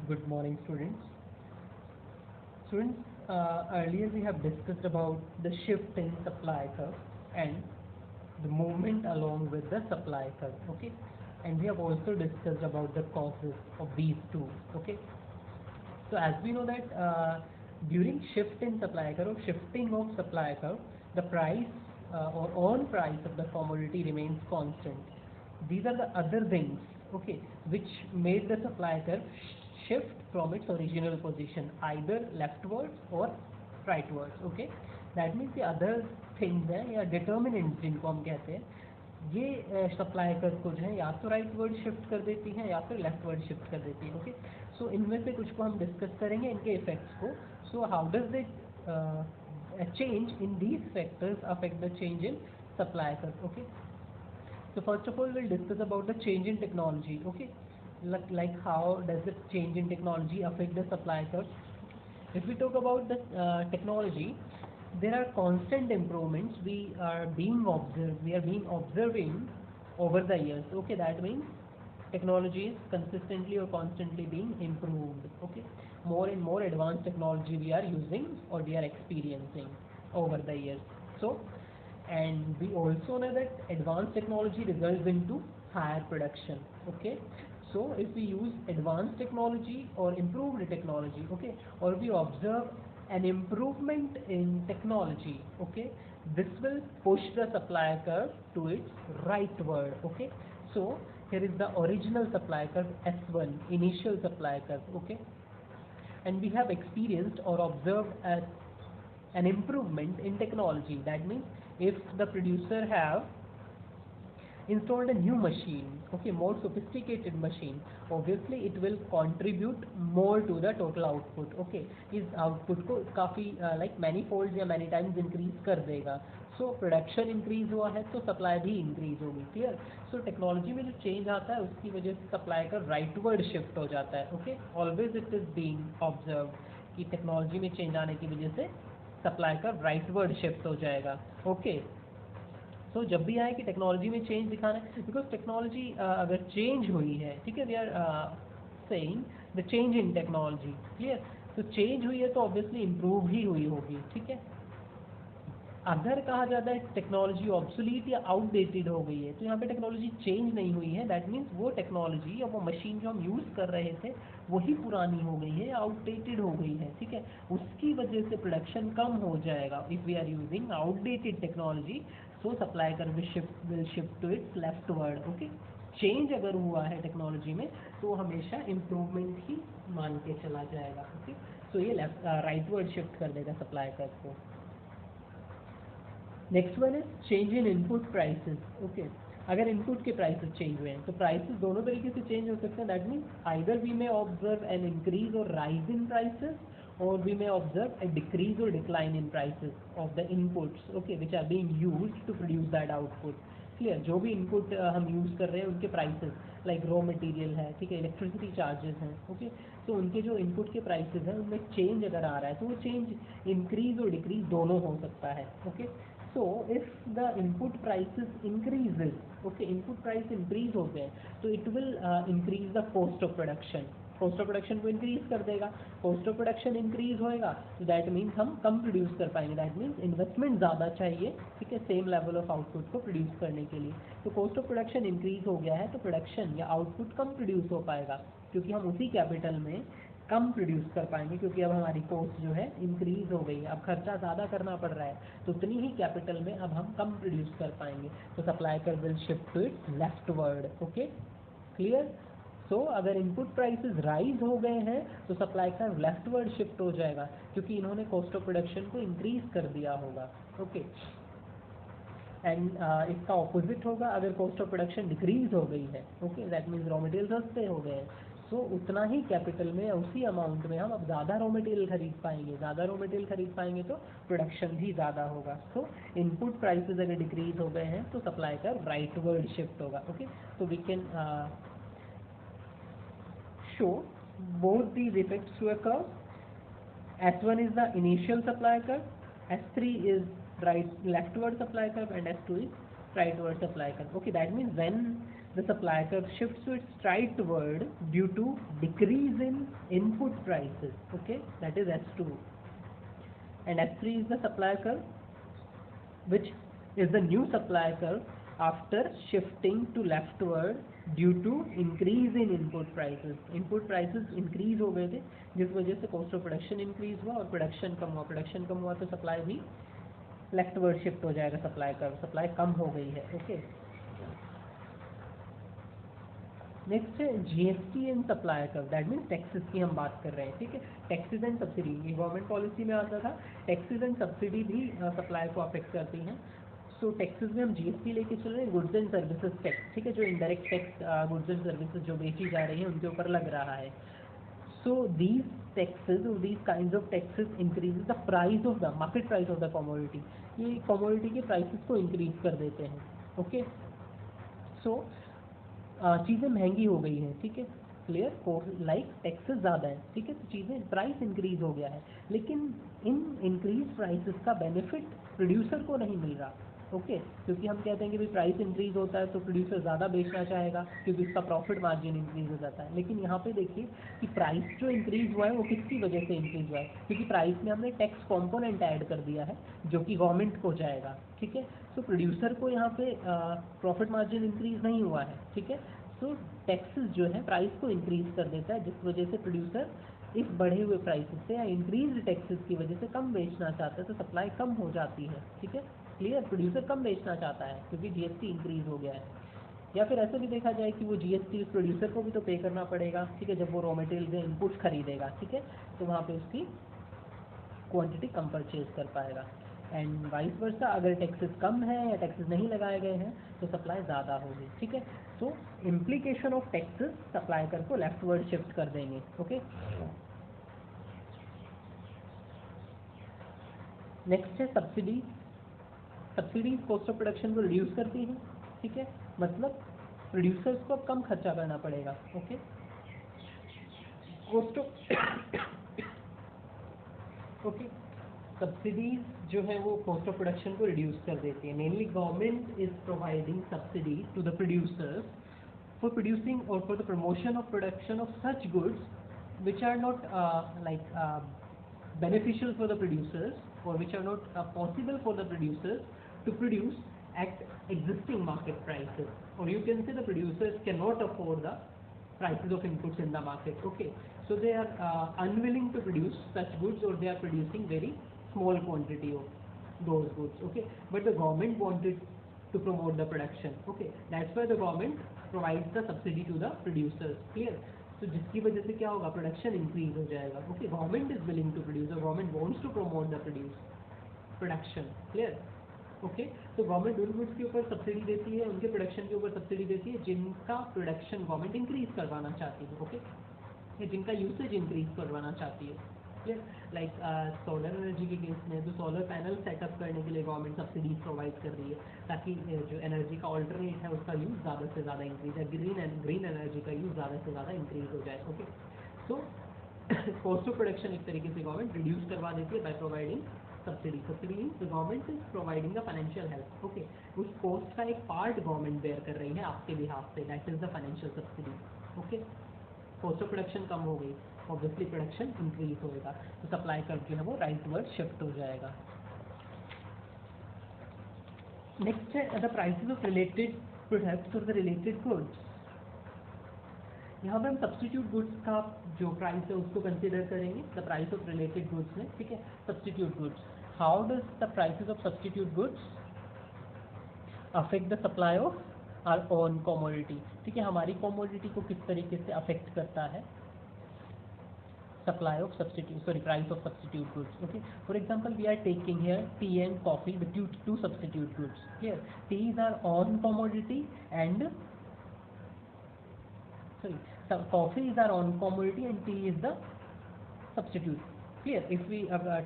Good morning, students. Students, earlier we have discussed about the shift in supply curve and the movement along with the supply curve. Okay, and we have also discussed about the causes of these two. Okay, so as we know that during shift in supply curve or shifting of supply curve, the price or on price of the commodity remains constant. These are the other things, okay, which made the supply curve shift from its original position, either leftwards or rightwards. Okay, that means the other things हैं या determinants जिनको हम कहते हैं, ये supply curve को जो है या तो राइट वर्ड शिफ्ट कर देती हैं या फिर लेफ्ट वर्ड शिफ्ट कर देती है. ओके, सो इनमें से कुछ को हम डिस्कस करेंगे, इनके इफेक्ट्स को. So how does the change in these factors affect the change in supply curve? Okay, so first of all we'll discuss about the change in technology. Okay, like how does the change in technology affect the supply curve? If we talk about the technology, there are constant improvements we are being observing over the years. Okay, that means technology is consistently or constantly being improved. Okay, more and more advanced technology we are using or we are experiencing over the years. So, and we also know that advanced technology results into higher production. Okay, so if we use advanced technology or improved technology, okay, or we observe an improvement in technology, okay, this will push the supply curve to its rightward. Okay, so here is the original supply curve S1, initial supply curve. Okay, and we have experienced or observed an improvement in technology. That means if the producer have installed a new machine, okay, more sophisticated machine, obviously it will contribute more to the total output. Okay, इस output को काफ़ी like many folds या many times increase कर देगा. So production increase हुआ है तो supply भी increase होगी. Clear? So technology में जो change आता है उसकी वजह से supply का rightward shift हो जाता है. Okay, always it is being observed कि technology में change आने की वजह से supply का rightward shift हो जाएगा. Okay, तो जब भी आए कि टेक्नोलॉजी में चेंज दिखाना है, बिकॉज टेक्नोलॉजी अगर चेंज हुई है, ठीक है, we are saying the change in technology. Clear? तो चेंज हुई है तो ऑब्वियसली इम्प्रूव ही हुई होगी. ठीक है, अगर कहा जाता है टेक्नोलॉजी ऑब्सोलीट या आउटडेटेड हो गई है, तो यहाँ पे टेक्नोलॉजी चेंज नहीं हुई है. दैट मीन्स वो टेक्नोलॉजी या वो मशीन जो हम यूज़ कर रहे थे वही पुरानी हो गई है, आउटडेटेड हो गई है. ठीक है, उसकी वजह से प्रोडक्शन कम हो जाएगा. If we are using outdated technology, so supply curve will shift to its leftward. Okay, change अगर हुआ है टेक्नोलॉजी में तो हमेशा इम्प्रूवमेंट ही मान के चला जाएगा. ओके, सो ये लेफ्ट राइटवर्ड शिफ्ट कर देगा सप्लाई कर्व को. Next one is change in input prices. Okay, अगर इनपुट के प्राइसेस चेंज हुए हैं तो प्राइसेस दोनों तरीके से चेंज हो सकते हैं. That means either we may observe an increase और राइज इन प्राइसेस, और we may observe a decrease और decline in prices of the inputs, okay, which are being used to produce that output. Clear? जो भी input हम use कर रहे हैं उनके प्राइसेस, लाइक रॉ मटेरियल है, ठीक है, इलेक्ट्रिसिटी चार्जेस हैं. ओके, तो उनके जो इनपुट के प्राइसेस हैं उनमें चेंज अगर आ रहा है तो वो चेंज इंक्रीज और डिक्रीज दोनों हो सकता है. Okay, so if the input prices increases, okay, input price increase हो गए तो it will increase the cost of production. cost of production को increase कर देगा. cost of production increase होएगा तो that means हम कम produce कर पाएंगे. that means investment ज़्यादा चाहिए, ठीक है, same level of output को produce करने के लिए. तो cost of production increase हो गया है तो production या output कम produce हो पाएगा, क्योंकि हम उसी capital में कम प्रोड्यूस कर पाएंगे, क्योंकि अब हमारी कॉस्ट जो है इंक्रीज हो गई है. अब खर्चा ज़्यादा करना पड़ रहा है तो उतनी ही कैपिटल में अब हम कम प्रोड्यूस कर पाएंगे. तो supply curve will shift to its leftward. Okay, clear? So अगर इनपुट प्राइसेस राइज हो गए हैं तो सप्लाई कर्व लेफ्टवर्ड शिफ्ट हो जाएगा, क्योंकि इन्होंने कॉस्ट ऑफ प्रोडक्शन को इंक्रीज कर दिया होगा. ओके, एंड इसका ऑपोजिट होगा अगर कॉस्ट ऑफ प्रोडक्शन डिक्रीज हो गई है. Okay, that means raw material सस्ते हो गए हैं, सो उतना ही कैपिटल में, उसी अमाउंट में हम अब ज़्यादा रॉ मटेरियल खरीद पाएंगे. ज़्यादा रॉ मटेरियल खरीद पाएंगे तो प्रोडक्शन भी ज़्यादा होगा. सो इनपुट प्राइसेस अगर डिक्रीज हो गए हैं तो सप्लाई का राइटवर्ड शिफ्ट होगा. ओके, तो we can show both these effects to a curve. S1 is the initial supply curve, S3 is leftward supply curve, and S2 is rightward supply curve. Okay, that means when the supply curve shifts to its rightward due to decrease in input prices. Okay, that is S2, and S3 is the supply curve, which is the new supply curve after shifting to leftward due to increase in input prices. Input prices increase हो गए थे, जिस वजह से cost of production increase हुआ और production कम हुआ. Production कम हुआ तो supply भी leftward shift हो जाएगा. supply curve, supply कम हो गई है. ओके, नेक्स्ट है GST and supply curve, that means taxes की हम बात कर रहे हैं. ठीक है, टैक्सेस एंड सब्सिडी, ये गवर्नमेंट पॉलिसी में आता था. टैक्सेस एंड सब्सिडी भी सप्लाई को अफेक्ट करती हैं. सो टैक्सेस में हम जीएसटी लेके चल रहे हैं, गुड्स एंड सर्विसेज टैक्स. ठीक है, जो indirect tax goods and services जो बेची जा रही है उनके ऊपर लग रहा है. सो दीज टैक्सेस और these kind of taxes increase the price of the market price of the commodity. ये कमोडिटी के प्राइसेस को इंक्रीज कर देते हैं. ओके, सो चीज़ें महंगी हो गई हैं. ठीक है, क्लियर, लाइक टैक्सेस ज़्यादा है. ठीक है, तो चीज़ें प्राइस इंक्रीज हो गया है, लेकिन इन इंक्रीज प्राइसेस का बेनिफिट प्रोड्यूसर को नहीं मिल रहा. ओके, क्योंकि हम कहते हैं कि भाई प्राइस इंक्रीज होता है तो प्रोड्यूसर ज़्यादा बेचना चाहेगा क्योंकि उसका प्रॉफिट मार्जिन इंक्रीज हो जाता है. लेकिन यहाँ पे देखिए कि प्राइस जो इंक्रीज हुआ है वो किसकी वजह से इंक्रीज हुआ है, क्योंकि प्राइस में हमने टैक्स कॉम्पोनेंट ऐड कर दिया है जो कि गवर्नमेंट को जाएगा. ठीक है, तो प्रोड्यूसर को यहाँ पे प्रॉफिट मार्जिन इंक्रीज नहीं हुआ है. ठीक है, तो टैक्सेस जो है प्राइस को इंक्रीज कर देता है, जिस वजह से प्रोड्यूसर इस बढ़े हुए प्राइसेस से या इंक्रीज टैक्सेस की वजह से कम बेचना चाहता है, तो सप्लाई कम हो जाती है. ठीक है, क्लियर, प्रोड्यूसर कम बेचना चाहता है क्योंकि जीएसटी इंक्रीज हो गया है. या फिर ऐसा भी देखा जाए कि वो जीएसटी उस प्रोड्यूसर को भी तो पे करना पड़ेगा. ठीक है, जब वो रॉ मटेरियल या इनपुट्स खरीदेगा. ठीक है, तो वहाँ पे उसकी क्वांटिटी कम परचेज कर पाएगा. एंड वाइस वर्सा, अगर टैक्सेस कम है या टैक्सेस नहीं लगाए गए हैं तो सप्लाई ज़्यादा होगी. ठीक है, तो इम्प्लीकेशन ऑफ टैक्सेस सप्लाई कर को लेफ्टवर्ड शिफ्ट कर देंगे. ओके, नेक्स्ट है subsidy. Subsidies cost of production को रिड्यूस करती हैं. ठीक है, मतलब प्रोड्यूसर्स को अब कम खर्चा करना पड़ेगा. Okay, cost of okay, subsidies जो है वो कॉस्ट ऑफ प्रोडक्शन को रिड्यूस कर देती है. Mainly government is providing subsidy to the producers for producing और for the promotion of production of such goods which are not like beneficial for the producers or which are not possible for the producers to produce at existing market prices, or you can say the producers cannot afford the prices of inputs in the market. Okay, so they are unwilling to produce such goods, or they are producing very small quantity of those goods. Okay, but the government wanted to promote the production. Okay, that's why the government provides the subsidy to the producers. Clear, तो जिसकी वजह से क्या होगा, production increase हो जाएगा. Okay, government is willing to produce, government wants to promote the production. Clear, okay, तो government उन गुड्स के ऊपर सब्सिडी देती है, उनके प्रोडक्शन के ऊपर सब्सिडी देती है जिनका प्रोडक्शन गवर्नमेंट इंक्रीज करवाना चाहती है. ओके, या जिनका यूसेज इंक्रीज करवाना चाहती है. क्लियर, लाइक सोलर एनर्जी के केस में तो सोलर पैनल सेटअप करने के लिए गवर्नमेंट सब्सिडीज प्रोवाइड कर रही है ताकि जो एनर्जी का ऑल्टरनेट है उसका यूज़ ज़्यादा से ज़्यादा इंक्रीज है, ग्रीन एनर्जी का यूज़ ज़्यादा से ज़्यादा इंक्रीज हो जाए. Okay, so cost of production एक तरीके से गवर्नमेंट रिड्यूस करवा देती है by providing subsidy. Subsidy means the government is providing the financial help. Okay, उस कॉस्ट का एक पार्ट गवर्नमेंट बेयर कर रही है आपके बिहाफ पे, that is the financial subsidy. Okay, cost of production कम हो गई, ऑब्वियसली प्रोडक्शन इंक्रीज होएगा, तो सप्लाई कर्व जो है वो राइटवर्ड शिफ्ट हो जाएगा. नेक्स्ट है the prices of related products और द रिलेटेड गुड्स. यहाँ पे हम सब्स्टिट्यूट गुड्स का जो प्राइस है उसको कंसिडर करेंगे, the price of related goods में. ठीक है, substitute goods, how does the prices of substitute goods affect the supply of our own commodity. ठीक है, हमारी कमोडिटी को किस तरीके से अफेक्ट करता है supply of substitute, sorry, price of substitute goods. Okay, for example, we are taking here tea and coffee, the two substitute goods. Here, teas are on commodity and sorry, so coffee is our on commodity and tea is the substitute. Clear, if we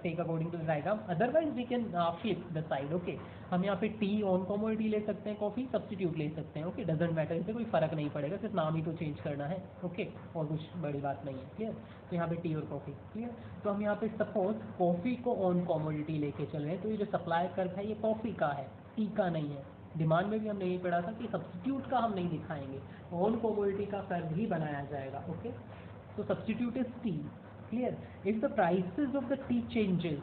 take according to the diagram, otherwise we can flip the side. Okay, हम यहाँ पे T on commodity ले सकते हैं, coffee substitute ले सकते हैं. Okay, doesn't matter, इससे कोई फ़र्क नहीं पड़ेगा, सिर्फ नाम ही तो चेंज करना है. ओके, और कुछ बड़ी बात नहीं है. क्लियर, तो यहाँ पे टी और कॉफ़ी. क्लियर, तो हम यहाँ पे सपोज कॉफ़ी को ऑन कमोडिटी लेके चल रहे हैं, तो ये जो सप्लाई कर्व है ये कॉफ़ी का है, टी का नहीं है. डिमांड में भी हमने यही पढ़ा था कि सब्स्टिट्यूट का हम नहीं दिखाएंगे, ऑन कमोडिटी का कर्व ही बनाया जाएगा। ओके, तो substitute is T. Clear? If the prices of the T changes,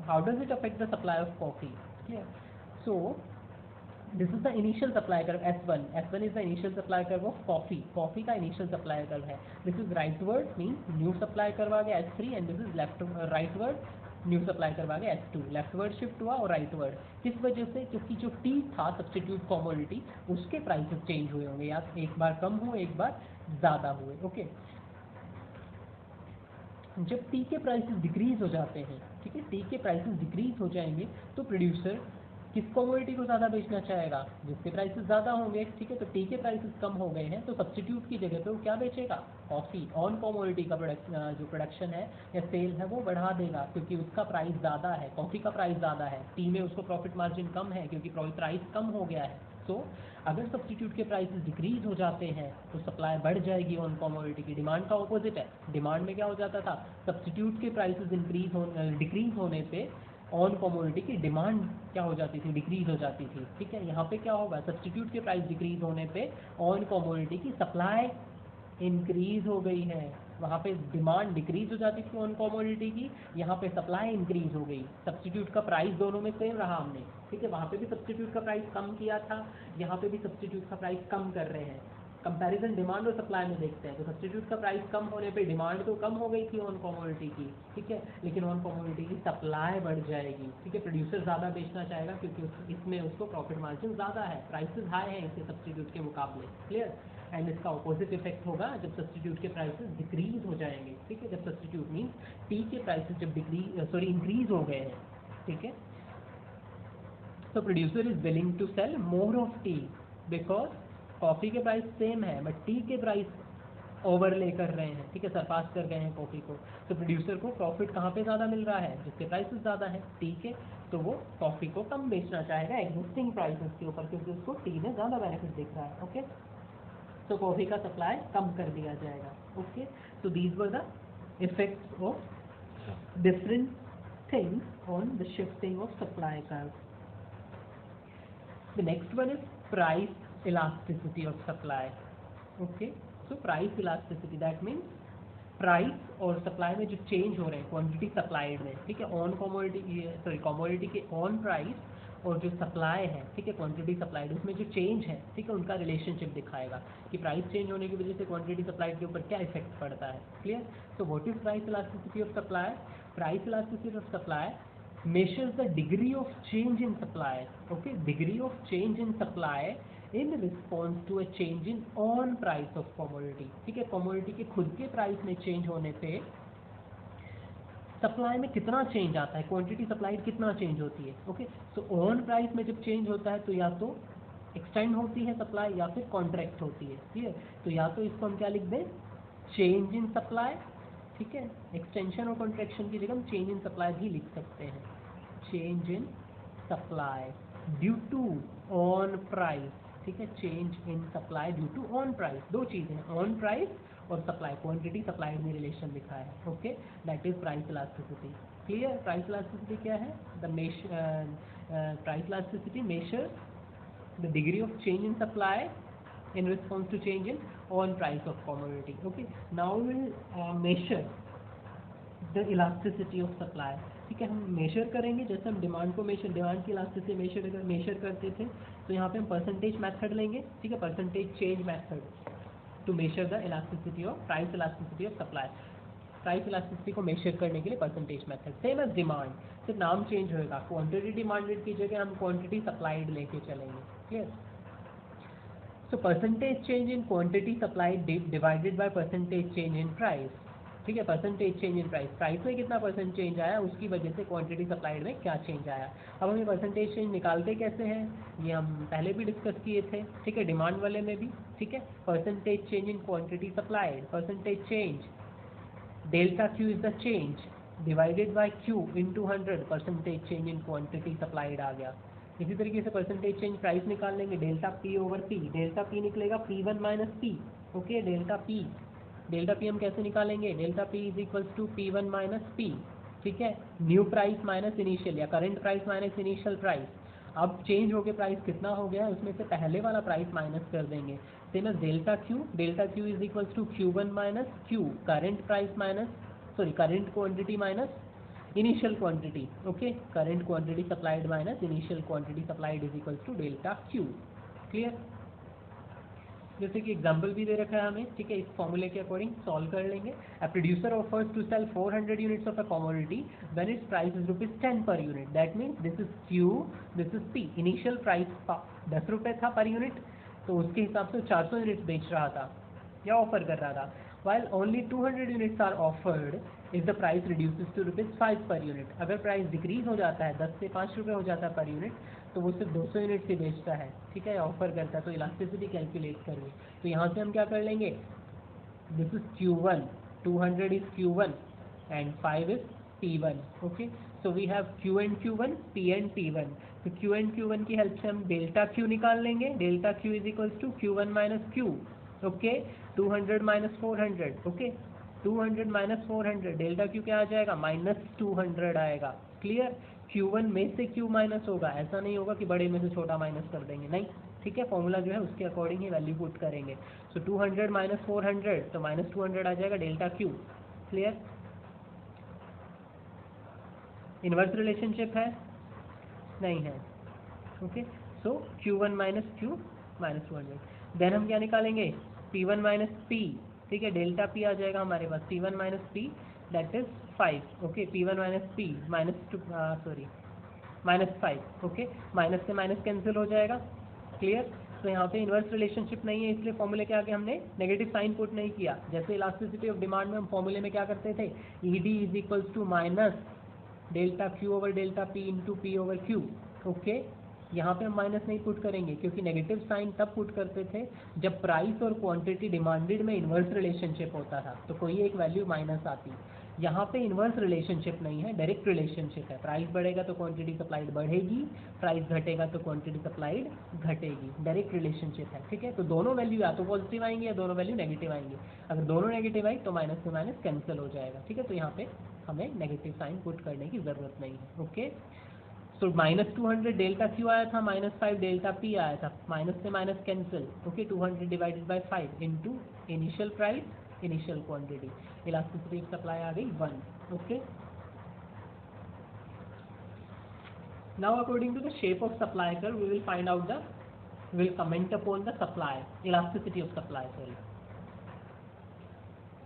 how does it affect the supply of coffee? Clear? So this is the initial supply curve S1. S1 is the initial supply curve of coffee. Coffee का initial supply curve है. This is rightward means new supply curve आ गया S3 and this is rightward new supply curve आ गया S2. Leftward shift हुआ और rightward. किस वजह से? क्योंकि जो टी था substitute commodity उसके prices change हुए होंगे, या एक बार कम हुए एक बार ज़्यादा हुए। ओके, जब टी के प्राइसेस डिक्रीज हो जाते हैं, ठीक है, टी के प्राइसेस डिक्रीज हो जाएंगे तो प्रोड्यूसर किस कमोडिटी को ज़्यादा बेचना चाहेगा? जिसके प्राइसेस ज़्यादा होंगे। ठीक है, तो टी के प्राइसेस कम हो गए हैं तो सब्स्टिट्यूट की जगह पे वो क्या बेचेगा? कॉफ़ी। ऑन कमोडिटी का जो प्रोडक्शन है या सेल है वो बढ़ा देगा क्योंकि उसका प्राइस ज़्यादा है, कॉफ़ी का प्राइस ज़्यादा है, टी में उसको प्रॉफिट मार्जिन कम है क्योंकि प्राइस कम हो गया है। तो अगर सब्स्टिट्यूट के प्राइसेस डिक्रीज हो जाते हैं तो सप्लाई बढ़ जाएगी ऑन कमोडिटी की। डिमांड का ऑपोजिट है, डिमांड में क्या हो जाता था? सब्स्टिट्यूट के प्राइसेस डिक्रीज होने पे ऑन कमोडिटी की डिमांड क्या हो जाती थी? डिक्रीज हो जाती थी। ठीक है, यहाँ पे क्या होगा? सब्स्टिट्यूट के प्राइस डिक्रीज होने पे ऑन कमोडिटी की सप्लाई इंक्रीज हो गई है। वहाँ पे डिमांड डिक्रीज हो जाती थी ऑन कमोडिटी की, यहाँ पे सप्लाई इंक्रीज हो गई। सब्स्टिट्यूट का प्राइस दोनों में सेम रहा हमने। ठीक है, वहाँ पे भी सब्स्टिट्यूट का प्राइस कम किया था, यहाँ पे भी सब्स्टिट्यूट का प्राइस कम कर रहे हैं। कंपैरिजन डिमांड और सप्लाई में देखते हैं तो सब्स्टिट्यूट का प्राइस कम होने पे डिमांड तो कम हो गई थी ऑन कमोडिटी की। ठीक है, लेकिन ऑन कमोडिटी की सप्लाई बढ़ जाएगी। ठीक है, प्रोड्यूसर ज़्यादा बेचना चाहेगा क्योंकि इसमें उसको प्रॉफिट मार्जिन ज़्यादा है, प्राइसेस हाई है इसके सब्स्टिट्यूट के मुकाबले। क्लियर? एंड इसका ऑपोजिट इफेक्ट होगा जब सब्स्टिट्यूट के प्राइसेस डिक्रीज हो जाएंगे। ठीक है, जब सब्स्टिट्यूट मीन्स टी के प्राइसेस जब इंक्रीज हो गए हैं। ठीक है, तो producer is willing to sell more of tea because coffee के प्राइस सेम है बट टी के प्राइस ओवरले कर रहे हैं। ठीक है, सरपास कर गए हैं कॉफ़ी को, तो प्रोड्यूसर को प्रॉफिट कहाँ पे ज़्यादा मिल रहा है? जिसके प्राइसेस ज़्यादा है, टी के, तो वो कॉफ़ी को कम बेचना चाहेगा एग्जिस्टिंग प्राइसेस के ऊपर क्योंकि उसको टी में ज़्यादा बेनिफिट दिख रहा है। ओके, तो कॉफ़ी का सप्लाई कम कर दिया जाएगा। Okay, so these were the effects of different things on the shifting of supply curve. The next one is price elasticity of supply. Okay, so price elasticity that means price और supply में जो change हो रहे हैं quantity supplied में। ठीक है, on commodity के ऑन प्राइस और जो सप्लाई है, ठीक है, क्वांटिटी सप्लाइड, उसमें जो चेंज है, ठीक है, उनका रिलेशनशिप दिखाएगा कि प्राइस चेंज होने की वजह से क्वांटिटी सप्लाइड के ऊपर क्या इफेक्ट पड़ता है। क्लियर? तो what is price elasticity of supply? Price elasticity of supply measures the degree of change in supply. Okay, degree of change in supply in response to a change in on price of commodity. ठीक है, commodity के खुद के price में change होने पे supply में कितना चेंज आता है, क्वांटिटी सप्लाइड कितना चेंज होती है। ओके, तो ऑन प्राइस में जब चेंज होता है तो या तो एक्सटेंड होती है सप्लाई या फिर कॉन्ट्रैक्ट होती है। ठीक है, तो या तो इसको हम क्या लिख दें? Change in supply. ठीक है, एक्सटेंशन और कॉन्ट्रैक्शन की जगह हम चेंज इन सप्लाई भी लिख सकते हैं। Change in supply due to on price. ठीक है, change in supply due to on price, दो चीज़ें हैं, ऑन प्राइस और सप्लाई, क्वांटिटी सप्लाइड में रिलेशन लिखा है। Okay, that is price elasticity. Clear? Price elasticity क्या है? The price elasticity measure the degree of change in supply in response to change in on price of commodity. Okay, now we will measure the elasticity of supply. ठीक है, हम major करेंगे जैसे हम demand की elasticity major करते थे, तो यहाँ पे हम परसेंटेज मेथड लेंगे। ठीक है, percentage change method to measure the elasticity of price elasticity of supply. Price elasticity को मेजर करने के लिए percentage method, same as demand, सिर्फ नाम चेंज होएगा। क्वांटिटी डिमांडेड की जगह हम क्वांटिटी सप्लाइड लेके चलेंगे। Clear? So percentage change in quantity supplied divided by percentage change in price. ठीक है, percentage change in price, price में कितना परसेंट चेंज आया उसकी वजह से क्वांटिटी सप्लाइड में क्या चेंज आया। अब हम ये परसेंटेज चेंज निकालते कैसे हैं, ये हम पहले भी डिस्कस किए थे। ठीक है, डिमांड वाले में भी। ठीक है, percentage change in quantity supplied, percentage change delta Q is the change divided by Q into 100, percentage change in quantity supplied आ गया। इसी तरीके से परसेंटेज चेंज प्राइस निकाल लेंगे, delta P over P, delta P निकलेगा P1 minus P. Okay, delta P हम कैसे निकालेंगे? Delta P is equals to P1 minus P. ठीक है, न्यू प्राइस माइनस इनिशियल या current price minus initial price. अब चेंज हो गया प्राइस कितना हो गया है, उसमें से पहले वाला प्राइस माइनस कर देंगे। Same as delta Q is equals to Q1 minus Q, current price minus current quantity minus initial quantity. Okay, current quantity supplied minus initial quantity supplied is equals to delta Q. Clear? जैसे कि example भी दे रखा है हमें, ठीक है, इस फॉर्मूले के अकॉर्डिंग सॉल्व कर लेंगे। A producer offers to sell 400 units of a commodity when its price is ₹10 per unit, that means this is Q, this is P. Initial price ₹10 था पर यूनिट, तो उसके हिसाब से 400 यूनिट्स बेच रहा था या ऑफर कर रहा था। while only 200 units are offered if the price reduces to ₹5 per unit। अगर प्राइस डिक्रीज हो जाता है 10 से 5 रुपये हो जाता है पर यूनिट, तो वो सिर्फ 200 यूनिट ही बेचता है, ठीक है, ऑफर करता है। तो इलास्टिसिटी कैलकुलेट करिए, तो यहाँ से हम क्या कर लेंगे, this is Q1, 200 is Q1 and 5 is P1। Okay, so we have Q and Q1, P and P1। तो Q एंड Q1 की हेल्प से हम डेल्टा Q निकाल लेंगे। Delta Q is equals to Q1 minus Q। Okay, 200 minus 400, okay, 200 minus 400, delta Q क्या आ जाएगा, -200 आएगा। Clear? Q1 में से Q माइनस होगा, ऐसा नहीं होगा कि बड़े में से छोटा माइनस कर देंगे, नहीं, ठीक है, फॉर्मूला जो है उसके अकॉर्डिंग ही वैल्यू पुट करेंगे। सो 200 माइनस 400, तो -200 आ जाएगा delta Q। Clear? Inverse relationship है, नहीं है। Okay, so Q1 minus Q minus 200, then हम क्या निकालेंगे, P1 माइनस P, ठीक है, डेल्टा P आ जाएगा हमारे पास, P1 minus P that is 5। Okay, P1 minus P minus 5। Okay, minus से माइनस कैंसिल हो जाएगा। क्लियर? तो यहाँ पे इनवर्स रिलेशनशिप नहीं है, इसलिए फॉर्मूले के आगे हमने नेगेटिव साइन पुट नहीं किया। जैसे इलास्टिसिटी ऑफ डिमांड में हम फॉर्मूले में क्या करते थे, ED is equals to minus delta Q over delta P into P over Q। Okay, यहाँ पे हम माइनस नहीं पुट करेंगे, क्योंकि नेगेटिव साइन तब पुट करते थे जब प्राइस और क्वांटिटी डिमांडेड में इन्वर्स रिलेशनशिप होता था, तो कोई एक वैल्यू माइनस आती। यहाँ पे इन्वर्स रिलेशनशिप नहीं है, डायरेक्ट रिलेशनशिप है। प्राइस बढ़ेगा तो क्वांटिटी सप्लाइड बढ़ेगी, प्राइस घटेगा तो क्वांटिटी सप्लाइड घटेगी, डायरेक्ट रिलेशनशिप है, ठीक है। तो दोनों वैल्यू या तो पॉजिटिव आएंगे या दोनों वैल्यू नेगेटिव आएंगे। अगर दोनों नेगेटिव आई तो माइनस से माइनस कैंसिल हो जाएगा, ठीक है। तो यहाँ पे हमें नेगेटिव साइन पुट करने की ज़रूरत नहीं है। ओके, सो -200 डेल्टा Q आया था, -5 डेल्टा P आया था, माइनस से minus cancel. Okay, 200 divided by 5 into initial price initial quantity, elasticity of supply आ गई 1। Okay, now according to the shape of supply curve we will find out the, we will comment upon the supply elasticity of supply, sorry.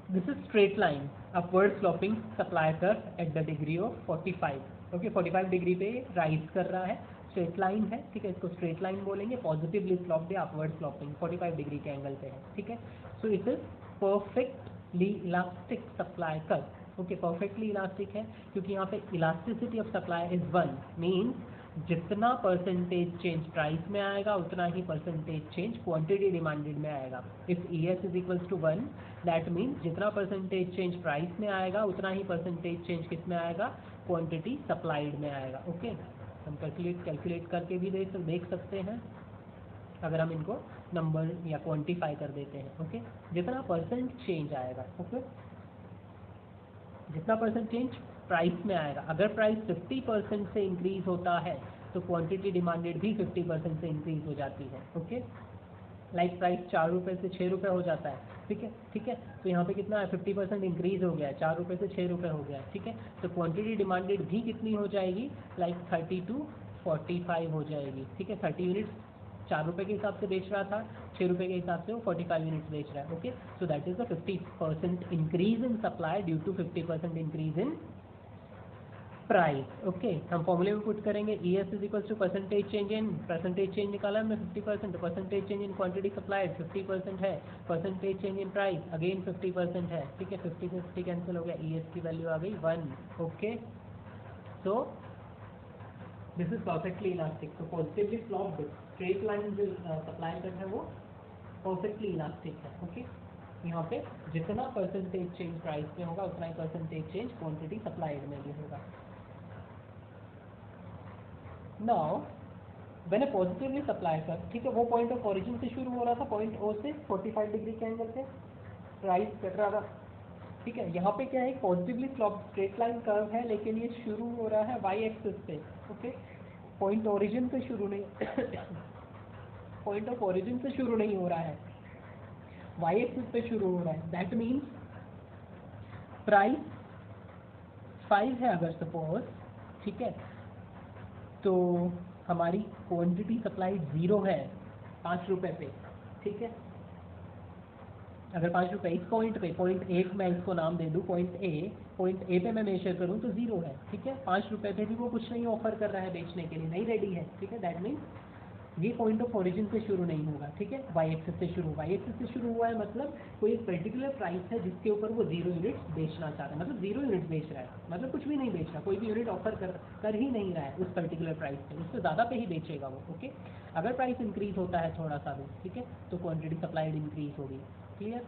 This is straight line upward sloping supply curve at the degree of 45। Okay, 45 degree पे rise कर रहा है, straight line है, ठीक है, इसको straight line बोलेंगे। Positively स्लॉप्ड या अपवर्ड स्लॉपिंग 45 डिग्री के एंगल पे है, ठीक है। So it is perfectly elastic supply curve. Okay, perfectly elastic है क्योंकि यहाँ पे elasticity of supply is 1, means जितना परसेंटेज चेंज प्राइस में आएगा उतना ही परसेंटेज चेंज क्वांटिटी डिमांडेड में आएगा। If ES is equals to 1, that means जितना परसेंटेज चेंज प्राइस में आएगा उतना ही परसेंटेज चेंज किस में आएगा, क्वांटिटी सप्लाइड में आएगा। ओके, हम कैलकुलेट करके भी देख सकते हैं अगर हम इनको नंबर या क्वांटिफाई कर देते हैं। ओके, जितना परसेंट चेंज आएगा, ओके, जितना परसेंट चेंज प्राइस में आएगा, अगर प्राइस 50% से इंक्रीज होता है तो क्वांटिटी डिमांडेड भी 50% से इंक्रीज हो जाती है। ओके, लाइक प्राइस 4 रुपये से 6 रुपये हो जाता है, ठीक है, ठीक है। तो यहाँ पे कितना है, 50% इंक्रीज हो गया है, 4 रुपये से 6 रुपये हो गया है, ठीक है। तो क्वांटिटी डिमांडेड भी कितनी हो जाएगी, लाइक 30 to 45 हो जाएगी, ठीक है। 30 यूनिट्स 4 रुपये के हिसाब से बेच रहा था, 6 रुपये के हिसाब से वो 45 यूनिट्स बेच रहा है। Okay, so that is the 50% increase in supply due to 50% increase in price. Okay, हम फॉर्मूले में पुट करेंगे ES is equals to percentage change in, percentage change निकाला हमने 50%, तो percentage change in quantity supplied 50% है, percentage change in price again 50% है, ठीक है। 50 से 50 कैंसिल हो गया, ES की वैल्यू आ गई 1। Okay, so this is perfectly elastic. तो पॉजिटिवली स्लॉप्ड स्ट्रेट लाइन जो सप्लाई कर है वो परफेक्टली इलास्टिक है। ओके, यहाँ पे जितना परसेंटेज चेंज प्राइस में होगा उतना ही परसेंटेज चेंज क्वांटिटी सप्लाइड में भी होगा। नाउ मैंने पॉजिटिवली सप्लाई कर, ठीक है, वो पॉइंट ऑफ ओरिजिन से शुरू हो रहा था, पॉइंट O से 45 डिग्री के एंगल से राइज कर रहा था, ठीक है। यहाँ पे क्या है, positively slope straight line curve है, लेकिन ये शुरू हो रहा है Y एक्सिस पे। ओके, पॉइंट ओरिजिन से शुरू नहीं पॉइंट ऑफ ओरिजिन से शुरू नहीं हो रहा है, वाई एक्सिस पे शुरू हो रहा है। दैट मीन्स प्राइस 5 है अगर सपोज, ठीक है, तो हमारी क्वांटिटी सप्लाई 0 है 5 रुपए पे, ठीक है। अगर 5 रुपए इस पॉइंट पे, पॉइंट ए मैं इसको नाम दे दूँ, पॉइंट ए पे मैं मेजर करूँ तो 0 है, ठीक है। 5 रुपए पे भी वो कुछ नहीं ऑफर कर रहा है बेचने के लिए, नहीं रेडी है, ठीक है। दैट मीन्स ये पॉइंट ऑफ ओरिजिन से शुरू नहीं होगा, ठीक है। वाई एक्सिस से शुरू, वाई एक्सिस से शुरू हुआ है मतलब कोई एक पर्टिकुलर प्राइस है जिसके ऊपर वो 0 यूनिट्स बेचना चाहता है, मतलब 0 यूनिट्स बेच रहा है, मतलब कुछ भी नहीं बेच रहा, कोई भी यूनिट ऑफर कर ही नहीं रहा है उस पर्टिकुलर प्राइस पे, उससे ज़्यादा पे ही बेचेगा वो, ओके। अगर प्राइस इंक्रीज होता है थोड़ा सा भी, ठीक है, तो क्वान्टिटी सप्लाइड इंक्रीज होगी। Clear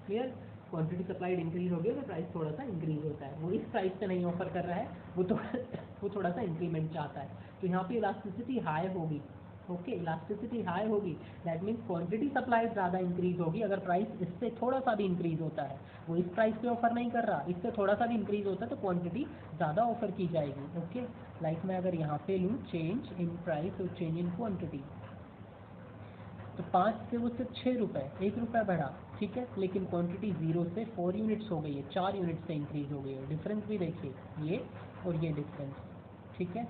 clear quantity supplied increase होगी तो प्राइस थोड़ा सा इंक्रीज होता है। वो इस प्राइस पे नहीं ऑफर कर रहा है, वो थोड़ा सा इंक्रीमेंट चाहता है, तो यहाँ पे इलास्टिसिटी हाई होगी, ओके। इलास्टिसिटी हाई होगी, दैट मीन्स क्वांटिटी सप्लाइड ज़्यादा इंक्रीज होगी अगर प्राइस इससे थोड़ा सा भी इंक्रीज होता है। वो इस प्राइस पे ऑफर नहीं कर रहा, इससे थोड़ा सा भी इंक्रीज होता है तो क्वांटिटी ज़्यादा ऑफर की जाएगी, ओके। लाइक मैं अगर यहाँ पे लूँ चेंज इन प्राइस और चेंज इन क्वान्टिटी, तो 5 से वो सिर्फ 6 रुपये, 1 रुपया बढ़ा, ठीक है, लेकिन क्वांटिटी 0 से 4 यूनिट्स हो गई है, 4 यूनिट से इंक्रीज हो गई है। डिफरेंस भी देखिए, ये और ये डिफरेंस, ठीक है।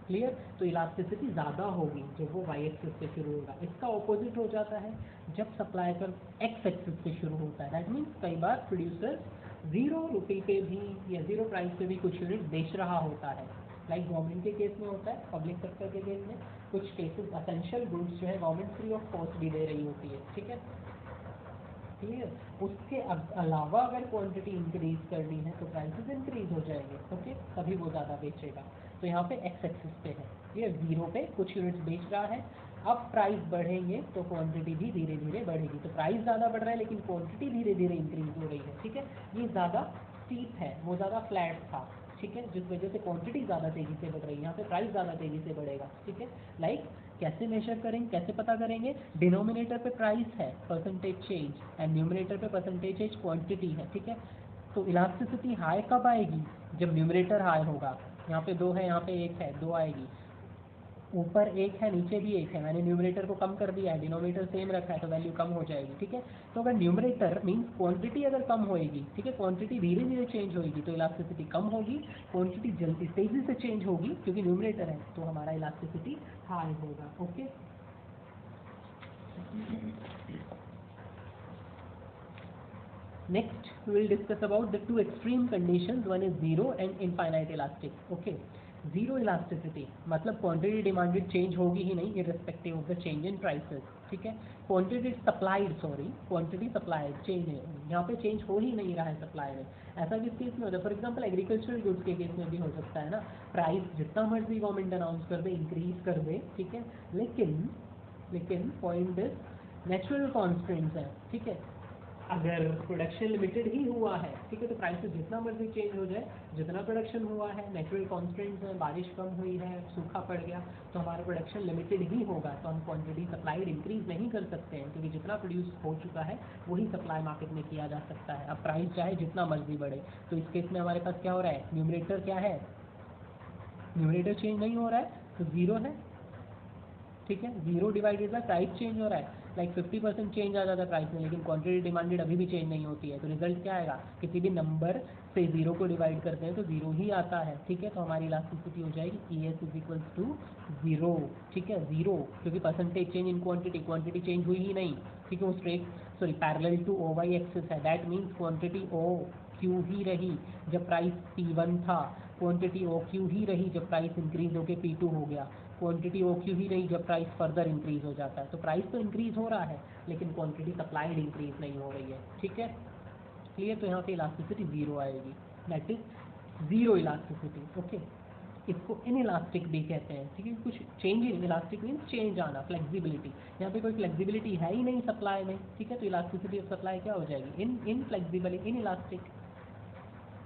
क्लियर, तो इलास्टिसिटी ज़्यादा होगी जब वो वाई एक्सिस से शुरू होगा। इसका ऑपोजिट हो जाता है जब सप्लाई कर एक्स एक्सिस से शुरू होता है। दैट मीन्स कई बार प्रोड्यूसर 0 रुपये पे भी या 0 प्राइस पे भी कुछ यूनिट बेच रहा होता है। लाइक गवर्नमेंट के केस में होता है, पब्लिक सेक्टर के केस में कुछ केसेस असेंशियल गुड्स जो है गवर्नमेंट फ्री ऑफ कॉस्ट भी दे रही होती है, ठीक है। क्लियर, उसके अलावा अगर क्वांटिटी इंक्रीज करनी है तो प्राइसेस इंक्रीज हो जाएंगे, ओके, तभी वो ज़्यादा बेचेगा। तो यहाँ पे एक्स एक्सिस पे है, ये 0 पे कुछ यूनिट्स बेच रहा है, अब प्राइस बढ़ेंगे तो क्वांटिटी भी धीरे धीरे बढ़ेगी। तो प्राइस ज़्यादा बढ़ रहा है लेकिन क्वांटिटी धीरे धीरे इंक्रीज हो रही है, ठीक है। ये ज़्यादा स्टीप है, वो ज़्यादा फ्लैट था, ठीक है, जिस वजह से क्वांटिटी ज़्यादा तेज़ी से बढ़ रही है, यहाँ पे प्राइस ज़्यादा तेज़ी से बढ़ेगा, ठीक है। लाइक कैसे मेजर करेंगे, कैसे पता करेंगे, डिनोमिनेटर पे प्राइस है परसेंटेज चेंज एंड न्यूमरेटर पे परसेंटेज चेंज क्वांटिटी है, ठीक है। तो इलास्टिसिटी हाई कब आएगी, जब न्यूमरेटर हाई होगा। यहाँ पे 2 है, यहाँ पे 1 है, 2 आएगी, ऊपर 1 है नीचे भी 1 है, मैंने न्यूमरेटर को कम कर दिया है, डिनोमिनेटर सेम रखा है तो वैल्यू कम हो जाएगी, ठीक है। तो अगर न्यूमरेटर मीन्स क्वांटिटी अगर कम होएगी, ठीक है, क्वांटिटी धीरे धीरे चेंज होगी तो इलास्टिसिटी कम होगी, क्वांटिटी जल्दी तेजी से चेंज होगी क्योंकि न्यूमरेटर है तो हमारा इलास्टिसिटी हाई होगा, okay. Next, we will discuss about the two extreme conditions. One is zero and infinite elastic. Okay, zero elasticity मतलब quantity demanded change होगी ही नहीं irrespective of the change in prices. ठीक है, quantity supplied, quantity supplied change है, यहाँ पे change हो ही नहीं रहा है supply में। ऐसा किस केस में होता है, फॉर एग्जाम्पल एग्रीकल्चरल गुड्स के केस में भी हो सकता है ना, प्राइस जितना मर्जी गवर्नमेंट अनाउंस कर दे, इंक्रीज कर दे, ठीक है, लेकिन पॉइंट इज नेचुरल कॉन्स्टेंट्स है, ठीक है। अगर प्रोडक्शन लिमिटेड ही हुआ है, ठीक है, तो प्राइसेस जितना मर्जी चेंज हो जाए, जितना प्रोडक्शन हुआ है, नेचुरल कॉन्स्टेंट्स है, बारिश कम हुई है, सूखा पड़ गया, तो हमारा प्रोडक्शन लिमिटेड ही होगा, तो हम क्वांटिटी सप्लाइड इंक्रीज नहीं कर सकते हैं क्योंकि जितना प्रोड्यूस हो चुका है वही सप्लाई मार्केट में किया जा सकता है। अब प्राइस चाहे जितना मर्जी बढ़े, तो इस केस में हमारे पास क्या हो रहा है, न्यूमरेटर क्या है, न्यूमरेटर चेंज नहीं हो रहा है तो 0 है, ठीक है, 0 डिवाइडेड बाय प्राइस चेंज हो रहा है, लाइक 50% चेंज आ जाता है प्राइस में, लेकिन क्वांटिटी डिमांडेड अभी भी चेंज नहीं होती है, तो रिजल्ट क्या आएगा, किसी भी नंबर से 0 को डिवाइड करते हैं तो 0 ही आता है, ठीक है। तो हमारी इलास्टिसिटी हो जाएगी E S is equals to 0, ठीक है, 0, क्योंकि percentage change in quantity change हुई ही नहीं, ठीक है, वो parallel to O Y axis है, that means quantity O Q ही रही जब प्राइस P1 था, क्वांटिटी ओ क्यू ही रही जब प्राइस इंक्रीज होकर P2 हो गया, क्वांटिटी ओ क्यू ही रही जब प्राइस फर्दर इंक्रीज हो जाता है। तो प्राइस तो इंक्रीज हो रहा है लेकिन क्वांटिटी सप्लाइड इंक्रीज नहीं हो रही है, ठीक है। क्लियर, तो यहाँ पे इलास्टिसिटी 0 आएगी, दैट इज 0 इलास्टिसिटी, ओके। इसको इन इलास्टिक भी कहते हैं, ठीक है, कुछ change in elastic means change आना, फ्लेक्सिबिलिटी, यहाँ पे कोई फ्लेक्सिबिलिटी है ही नहीं सप्लाई में, ठीक है, तो इलास्टिसिटी ऑफ सप्लाई क्या हो जाएगी, inflexible, inelastic.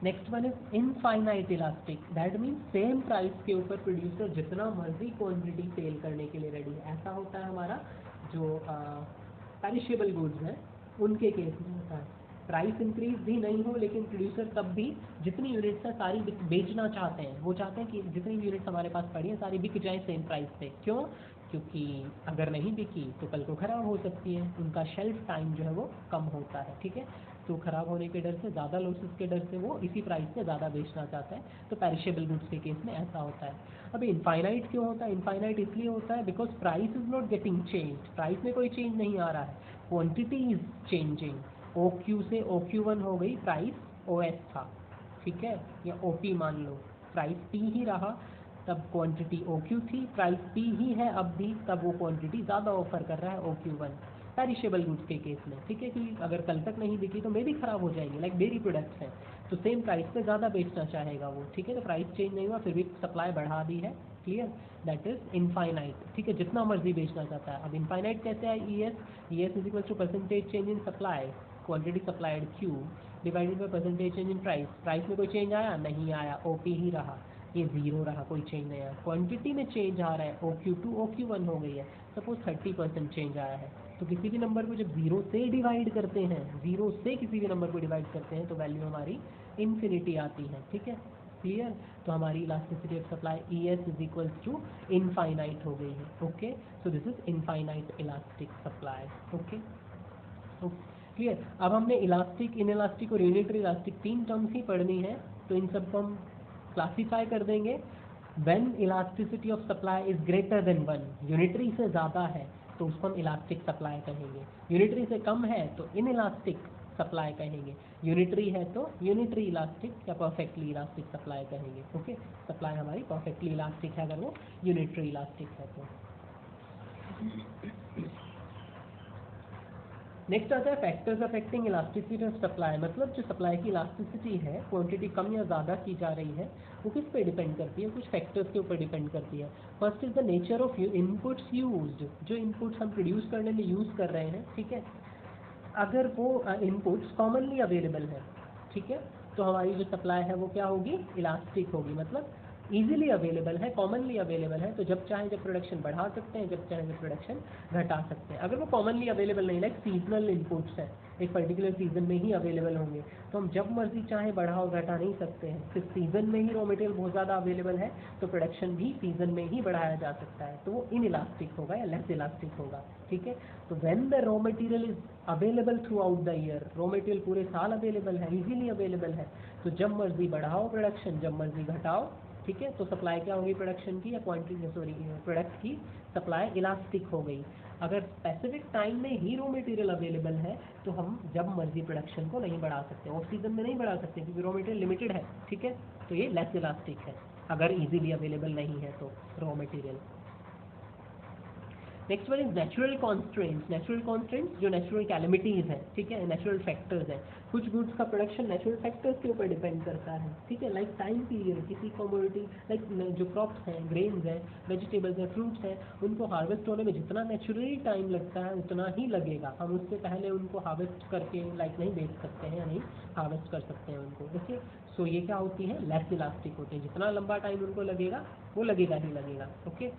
Next one is infinite elastic, that mean same price के ऊपर प्रोड्यूसर जितना मर्जी क्वांटिटी सेल करने के लिए रेडी है। ऐसा होता है हमारा जो पेरिशेबल गुड्स हैं उनके केस में होता है। प्राइस इंक्रीज भी नहीं हो लेकिन प्रोड्यूसर तब भी जितनी यूनिट्स है सारी बेचना चाहते हैं, वो चाहते हैं कि जितनी यूनिट्स हमारे पास पड़ी है सारी बिक जाए सेम प्राइस पे। क्यों? क्योंकि अगर नहीं बिकी तो कल को ख़राब हो सकती है, उनका शेल्फ टाइम जो है वो कम होता है, ठीक है। तो ख़राब होने के डर से, ज़्यादा लॉसेस के डर से वो इसी प्राइस पे ज़्यादा बेचना चाहता है। तो पेरिशेबल गुड्स के केस में ऐसा होता है। अब इनफाइनाइट क्यों होता है? इनफाइनाइट इसलिए होता है because price is not getting change, price में कोई चेंज नहीं आ रहा है, quantity is changing. O Q से ओ क्यू वन हो गई, प्राइस ओ एस था, ठीक है, या ओ पी मान लो, प्राइस पी ही रहा, तब क्वांटिटी ओ क्यू थी, प्राइस पी ही है अब भी, तब वो क्वांटिटी ज़्यादा ऑफर कर रहा है O Q one perishable goods के केस में, ठीक है। कि अगर कल तक नहीं बिकी तो मे भी खराब हो जाएंगे, लाइक डेयरी प्रोडक्ट्स हैं, तो सेम प्राइस पे ज़्यादा बेचना चाहेगा वो, ठीक है। तो प्राइस चेंज नहीं हुआ फिर भी सप्लाई बढ़ा दी है, क्लियर, दैट इज इनफाइनाइट, ठीक है, जितना मर्जी बेचना चाहता है। अब इनफाइनाइट कैसे है? E S is equal to percentage change in supply, quantity supplied Q divided by percentage change in price, price में कोई चेंज आया? नहीं आया, ओ पी ही रहा, ये जीरो रहा, कोई चेंज नहीं आया। क्वांटिटी में चेंज आ रहा है, O Q two O Q one हो गई है, सपोज 30% चेंज आया है। तो किसी भी नंबर को जब जीरो से डिवाइड करते हैं, जीरो से किसी भी नंबर को डिवाइड करते हैं तो वैल्यू हमारी इन्फिनिटी आती है, ठीक है, क्लियर। तो हमारी elasticity of supply E S is equal to infinite हो गई है, okay. So this is infinite elastic supply, okay, clear. अब हमने इलास्टिक, इन इलास्टिक और यूनिटरी इलास्टिक तीन टर्म्स ही पढ़नी है, तो इन सबको हम क्लासीफाई कर देंगे। When elasticity of supply is greater than one, unitary से ज़्यादा है तो उसको हम इलास्टिक सप्लाई कहेंगे, यूनिटरी से कम है तो इन इलास्टिक सप्लाई कहेंगे, यूनिटरी है तो यूनिटरी इलास्टिक या परफेक्टली इलास्टिक सप्लाई कहेंगे, ओके। सप्लाई हमारी परफेक्टली इलास्टिक है अगर वो यूनिटरी इलास्टिक है तो। नेक्स्ट आता है factors affecting elasticity of supply, मतलब जो सप्लाई की इलास्टिसिटी है, क्वांटिटी कम या ज़्यादा की जा रही है, वो किस पे डिपेंड करती है? कुछ फैक्टर्स के ऊपर डिपेंड करती है। First is the nature of inputs used, जो इनपुट्स हम प्रोड्यूस करने में यूज़ कर रहे हैं, ठीक है, अगर वो इनपुट्स कॉमनली अवेलेबल है, ठीक है, तो हमारी जो सप्लाई है वो क्या होगी? इलास्टिक होगी, मतलब इजीली अवेलेबल है, कॉमनली अवेलेबल है, तो जब चाहे जब प्रोडक्शन बढ़ा सकते हैं, जब चाहे जब प्रोडक्शन घटा सकते हैं। अगर वो कॉमनली अवेलेबल नहीं, लाइक सीजनल इनपुट्स हैं, एक पर्टिकुलर सीजन में ही अवेलेबल होंगे, तो हम जब मर्जी चाहे बढ़ा और घटा नहीं सकते हैं। सिर्फ सीजन में ही रॉ मटेरियल बहुत ज़्यादा अवेलेबल है तो प्रोडक्शन भी सीजन में ही बढ़ाया जा सकता है, तो वो इन इलास्टिक होगा या लेस इलास्टिक होगा, ठीक है। तो when the raw material is available through out the year, raw material पूरे साल अवेलेबल है, इजीली अवेलेबल है, तो जब मर्जी बढ़ाओ प्रोडक्शन, जब मर्जी घटाओ, ठीक है, तो सप्लाई क्या होगी प्रोडक्शन की, या क्वांटिटी, सॉरी, प्रोडक्ट की सप्लाई इलास्टिक हो गई। अगर स्पेसिफिक टाइम में ही रॉ मटेरियल अवेलेबल है तो हम जब मर्जी प्रोडक्शन को नहीं बढ़ा सकते, ऑफ सीजन में नहीं बढ़ा सकते क्योंकि रॉ मटेरियल लिमिटेड है, ठीक है, तो ये लेस इलास्टिक है अगर इजीली अवेलेबल नहीं है तो raw material. Next one is natural constraints, natural constraints जो नेचुरल कैलेमिटीज हैं, ठीक है, नेचुरल फैक्टर्स हैं। कुछ गुड्स का प्रोडक्शन नेचुरल फैक्टर्स के ऊपर डिपेंड करता है, ठीक है, लाइक टाइम पीरियड, किसी कमोडिटी लाइक जो क्रॉप्स हैं, ग्रेन्स हैं, वेजिटेबल्स हैं, फ्रूट्स हैं, उनको हार्वेस्ट होने में जितना नेचुरली टाइम लगता है उतना ही लगेगा, हम उससे पहले उनको हार्वेस्ट करके लाइक नहीं बेच सकते हैं, नहीं हार्वेस्ट कर सकते हैं उनको, ओके। सो ये क्या होती है? लेस इलास्टिक होते हैं, जितना लंबा टाइम उनको लगेगा वो लगेगा ही लगेगा, ओके।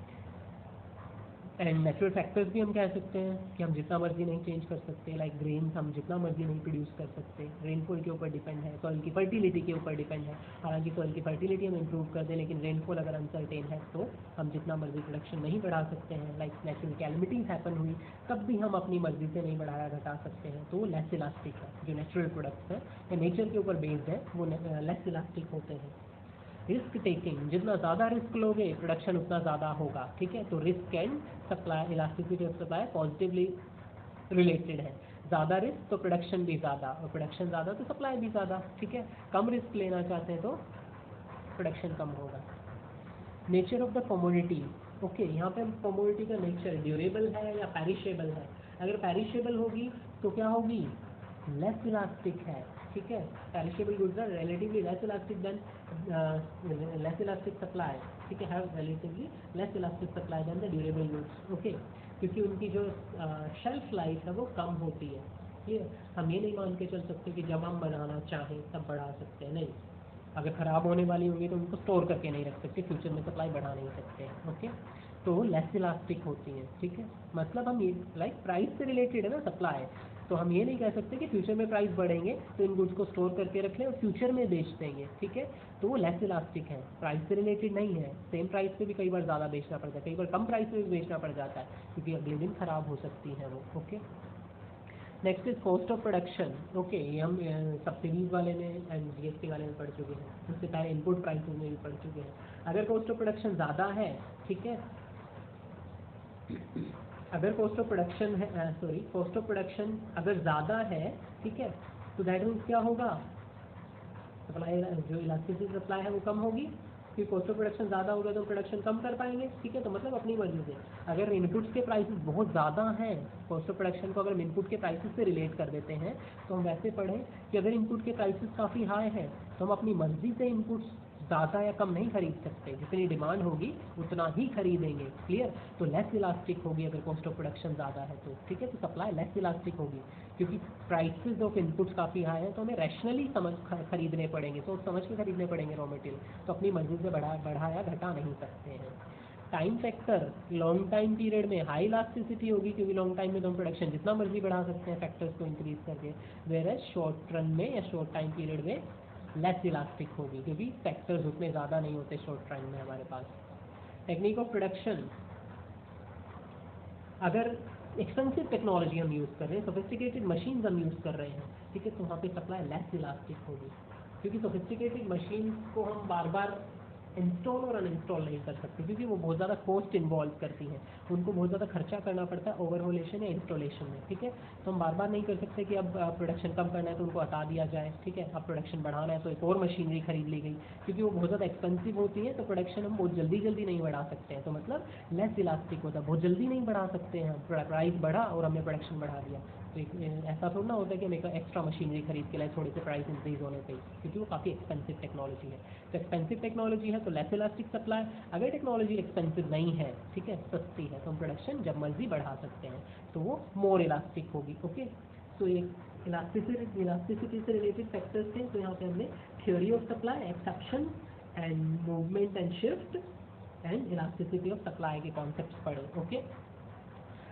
एंड नेचुरल फैक्टर्स भी हम कह सकते हैं कि हम जितना मर्जी नहीं चेंज कर सकते, लाइक ग्रेन्स हम जितना मर्जी नहीं प्रोड्यूस कर सकते, रेनफॉल के ऊपर डिपेंड है, सॉइल की फर्टिलिटी के ऊपर डिपेंड है। हालांकि सॉइल की फर्टिलिटी हम इंप्रूव कर दें लेकिन रेनफॉल अगर अनसर्टेन है तो हम जितना मर्जी प्रोडक्शन नहीं बढ़ा सकते हैं, लाइक नेचुरल कैलमिटीज हैपन हुई तब भी हम अपनी मर्जी से नहीं बढ़ाया घटा सकते हैं, तो वो लेस इलास्टिक है। जो नेचुरल प्रोडक्ट्स हैं या नेचर के ऊपर बेस्ड है वो लेस इलास्टिक होते हैं। रिस्क टेकिंग, जितना ज़्यादा रिस्क लोगे प्रोडक्शन उतना ज़्यादा होगा, ठीक है, तो risk and supply, elasticity of supply positively related है। ज़्यादा रिस्क तो प्रोडक्शन भी ज़्यादा, और प्रोडक्शन ज़्यादा तो सप्लाई भी ज़्यादा, ठीक है। कम रिस्क लेना चाहते हैं तो प्रोडक्शन कम होगा। Nature of the commodity, okay, यहाँ पे कमोडिटी का नेचर ड्यूरेबल है या पेरिशेबल है। अगर पेरिशेबल होगी तो क्या होगी? लेस इलास्टिक है, ठीक है, perishable goods are relatively less elastic than less elastic supply, ठीक है, have relatively less elastic supply than the durable goods, okay, क्योंकि उनकी जो शेल्फ लाइफ है वो कम होती है, ठीक है। हम ये नहीं मान के चल सकते कि जब हम बनाना चाहें तब बढ़ा सकते हैं, नहीं, अगर ख़राब होने वाली होंगी तो उनको स्टोर करके नहीं रख सकते, फ्यूचर में सप्लाई बढ़ा नहीं सकते, ओके। तो लेस इलास्टिक होती है, ठीक है, मतलब हम ये लाइक प्राइस से रिलेटेड है ना सप्लाई, तो हम ये नहीं कह सकते कि फ्यूचर में प्राइस बढ़ेंगे तो इन गुड्स को स्टोर करके रख लें और फ्यूचर में बेच देंगे, ठीक है। तो वो लेस इलास्टिक है, प्राइस से रिलेटेड नहीं है। सेम प्राइस पे भी कई बार ज़्यादा बेचना पड़ता है, कई बार कम प्राइस पे भी बेचना पड़ जाता है, क्योंकि अगले दिन ख़राब हो सकती है वो। Okay, next is cost of production. Okay, ये हम सब्सिडीज वाले में एंड जीएसटी वाले में पढ़ चुके हैं, उससे पहले इनपुट प्राइसेस में भी पढ़ चुके हैं। अगर कॉस्ट ऑफ प्रोडक्शन ज़्यादा है, ठीक है, अगर कॉस्ट ऑफ प्रोडक्शन है, सॉरी, कॉस्ट ऑफ प्रोडक्शन अगर ज़्यादा है, ठीक है, तो दैट मीन्स क्या होगा, सप्लाई, जो इलास्टिसिटी सप्लाई है वो कम होगी, क्योंकि कॉस्ट ऑफ प्रोडक्शन ज़्यादा होगा तो प्रोडक्शन कम कर पाएंगे, ठीक है। तो मतलब अपनी मर्जी से अगर इनपुट्स के प्राइसेस बहुत ज़्यादा हैं, कॉस्ट ऑफ प्रोडक्शन को अगर हम इनपुट के प्राइसेस से रिलेट कर देते हैं, तो हम वैसे पढ़ें कि अगर इनपुट के प्राइसेस काफ़ी हाई हैं तो हम अपनी मर्जी से इनपुट्स ज़्यादा या कम नहीं खरीद सकते, जितनी डिमांड होगी उतना ही खरीदेंगे, क्लियर। तो लेस इलास्टिक होगी अगर कॉस्ट ऑफ प्रोडक्शन ज़्यादा है तो, ठीक है। तो सप्लाई लेस इलास्टिक होगी, क्योंकि प्राइसेस ऑफ इनपुट्स काफ़ी हाई है तो हमें रैशनली खरीदने पड़ेंगे, सोच समझ के खरीदने पड़ेंगे रॉ मटेरियल, तो अपनी मर्जी से बढ़ा या घटा नहीं सकते हैं। Time factor, long time period में हाई इलास्टिसिटी होगी, क्योंकि लॉन्ग टाइम में तो हम प्रोडक्शन जितना मर्जी बढ़ा सकते हैं फैक्टर्स को इंक्रीज करके, वेयर शॉर्ट रन में या शॉर्ट टाइम पीरियड में लेस इलास्टिक होगी, क्योंकि फैक्टर्स उतने ज़्यादा नहीं होते शॉर्ट टाइम में हमारे पास। टेक्निक ऑफ प्रोडक्शन, अगर एक्सपेंसिव टेक्नोलॉजी हम यूज़ कर रहे हैं, सोफिस्टिकेटेड मशीन्स हम यूज़ कर रहे हैं, ठीक है, तो वहाँ पे सप्लाई लेस इलास्टिक होगी, क्योंकि सोफिस्टिकेटेड मशीन को हम बार बार इंस्टॉल और अनइंस्टॉल नहीं कर सकते, क्योंकि वो बहुत ज़्यादा कॉस्ट इन्वॉल्व करती हैं, उनको बहुत ज़्यादा खर्चा करना पड़ता है ओवरहोलेशन या इंस्टॉलेशन में, ठीक है। तो हम बार बार नहीं कर सकते कि अब प्रोडक्शन कम करना है तो उनको हटा दिया जाए, ठीक है, अब प्रोडक्शन बढ़ाना है तो एक और मशीनरी खरीद ली गई, क्योंकि वो बहुत ज़्यादा एक्सपेंसिव होती है, तो प्रोडक्शन हम बहुत जल्दी जल्दी नहीं बढ़ा सकते हैं, तो मतलब लेस इलास्टिक होता है, बहुत जल्दी नहीं बढ़ा सकते हैं हम, प्राइस बढ़ा और हमने प्रोडक्शन बढ़ा दिया, तो ऐसा थोड़ा ना होता है कि हम एक एक्स्ट्रा मशीनरी खरीद के लाए थोड़े से प्राइस इंक्रीज होने पे, क्योंकि वो काफ़ी एक्सपेंसिव टेक्नोलॉजी है। तो एक्सपेंसिव टेक्नोलॉजी है तो लेस इलास्टिक सप्लाई, अगर टेक्नोलॉजी एक्सपेंसिव नहीं है, ठीक है, सस्ती है, तो हम प्रोडक्शन जब मर्जी बढ़ा सकते हैं, तो वो मोर इलास्टिक होगी। ओके, तो एक इलास्टिसिटी से रिलेटेड फैक्टर्स थे, तो यहाँ पे हमने theory of supply, exception and movement and shift and elasticity of supply के कॉन्सेप्ट्स पढ़े। ओके,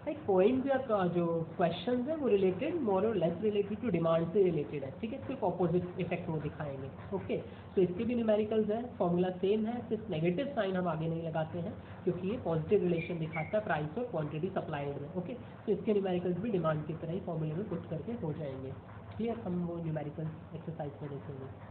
एक पॉइंट या जो क्वेश्चन है वो रिलेटेड मोर और लेस रिलेटेड टू डिमांड से रिलेटेड है, ठीक है, सिर्फ ऑपोजिट इफेक्ट वो दिखाएंगे। ओके, तो इसके भी न्यूमेरिकल्स हैं, फॉर्मूला सेम है, सिर्फ नेगेटिव साइन हम आगे नहीं लगाते हैं, क्योंकि ये पॉजिटिव रिलेशन दिखाता है प्राइस और क्वांटिटी सप्लाइड में। ओके, तो इसके न्यूमेरिकल्स भी डिमांड की तरह ही फॉर्मूले में पुट करके हो जाएंगे, क्लियर। हम वो न्यूमेरिकल्स एक्सरसाइज में देखेंगे।